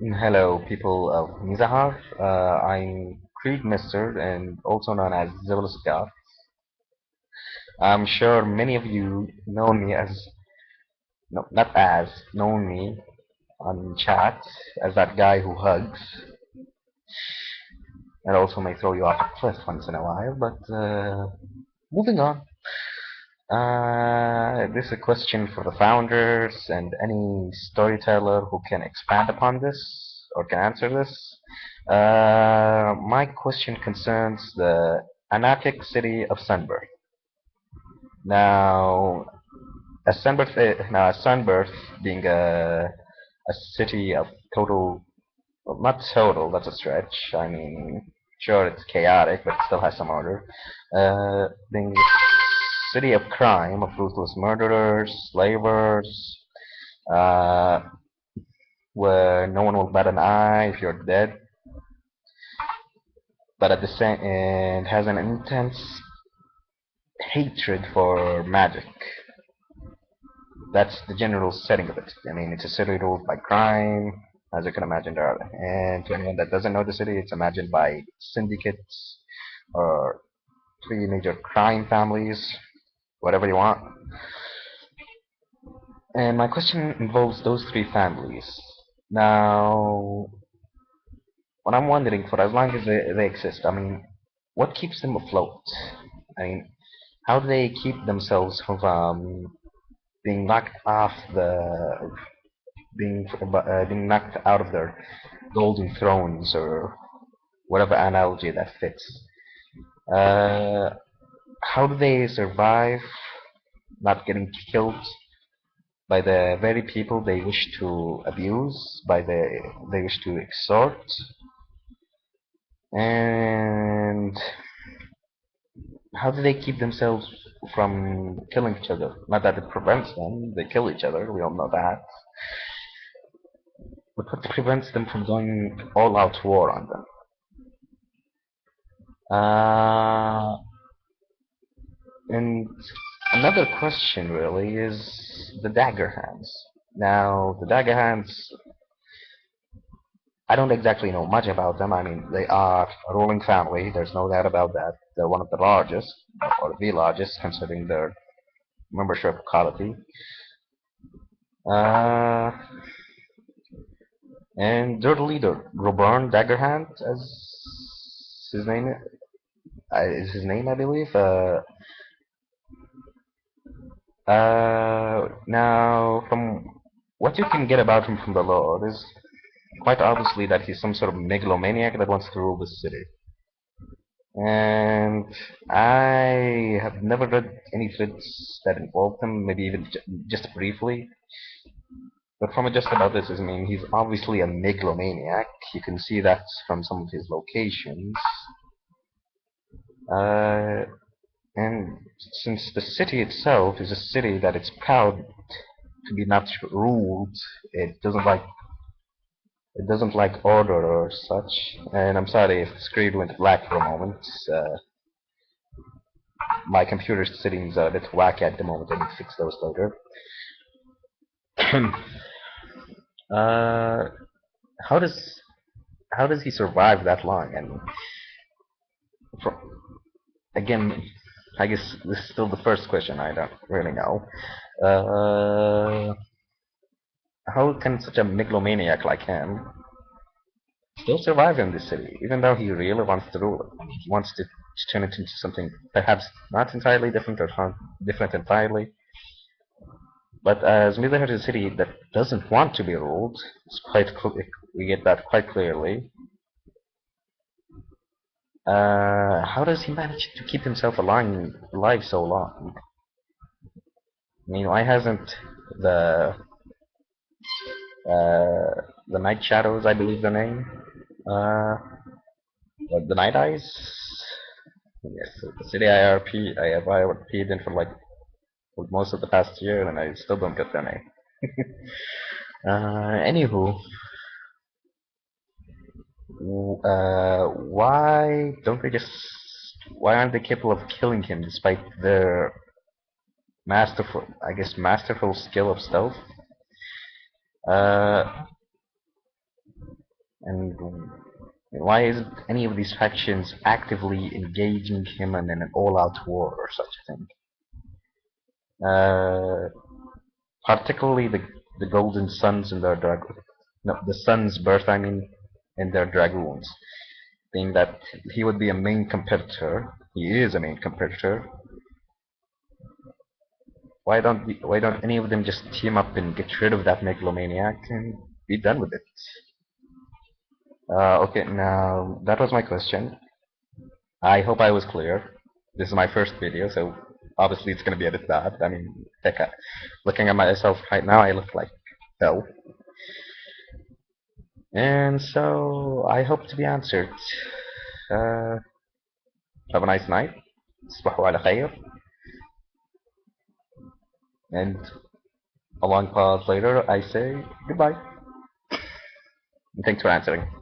Hello, people of Mizahar. I'm Creed Mister and also known as Zibble Scott. I'm sure many of you know me as, no, not as, know me on chat as that guy who hugs and also may throw you off a cliff once in a while. But moving on. This is a question for the founders and any storyteller who can expand upon this or can answer this. My question concerns the anarchic city of Sunberth. Now, Sunberth being a city of total, well, not total, that's a stretch. I mean, sure, it's chaotic, but it still has some order. Being a city of crime, of ruthless murderers, slavers, uh, where no one will bat an eye if you're dead, but at the same, and has an intense hatred for magic. That's the general setting of it. I mean, it's a city ruled by crime, as you can imagine there are. And to anyone that doesn't know the city, it's imagined by syndicates or three major crime families, whatever you want. And my question involves those three families. Now, what I'm wondering, for as long as they exist, I mean, what keeps them afloat? I mean, how do they keep themselves from being knocked off the being knocked out of their golden thrones or whatever analogy that fits. Uh, how do they survive not getting killed by the very people they wish to abuse, they wish to extort, and how do they keep themselves from killing each other? Not that it prevents them; they kill each other. We all know that. But what prevents them from going all-out war on them? And another question really is the dagger hands. Now, the dagger hands, I don't exactly know much about them. I mean, they are a ruling family. There's no doubt about that. They're one of the largest, or the largest, considering their membership quality. Uh, and their leader, Robern Daggerhand, as his name is his name, I believe. Now, from what you can get about him from the Lord is quite obviously that he's some sort of megalomaniac that wants to rule the city. And I have never read any threads that involved him, maybe even just briefly. But from just about this, I mean, he's obviously a megalomaniac. You can see that from some of his locations. Uh, and since the city itself is a city that it's proud to be not ruled, it doesn't like order or such. And I'm sorry if the screen went black for a moment. My computer settings are a bit wacky at the moment. I need to fix those later. uh, how does how does he survive that long? And for, again, I guess this is still the first question. I don't really know. Uh, how can such a megalomaniac like him still survive in this city, even though he really wants to rule it? He wants to turn it into something perhaps not entirely different or different entirely. But as Mizahar is a city that doesn't want to be ruled, we get that quite clearly. How does he manage to keep himself alive so long? I mean, why hasn't the the Night Shadows, I believe the name, uh, or the Night Eyes? Yes, the city I have IRP'd in for most of the past year, and I still don't get their name. Anywho, why don't they just? Why aren't they capable of killing him despite their masterful skill of stealth? Uh, Why isn't any of these factions actively engaging him in an all-out war or such a thing? Particularly the Golden Suns and their no, the Sun's birth, I mean, and their dragoons, being that he would be a main competitor. He is a main competitor. Why don't any of them just team up and get rid of that megalomaniac and be done with it? Okay, now that was my question. I hope I was clear. This is my first video, so obviously it's gonna be a bit bad. I mean, heck, looking at myself right now, I look like hell. And so I hope to be answered. Uh, have a nice night. تصبحوا على خير. And a long pause later, I say goodbye. And thanks for answering.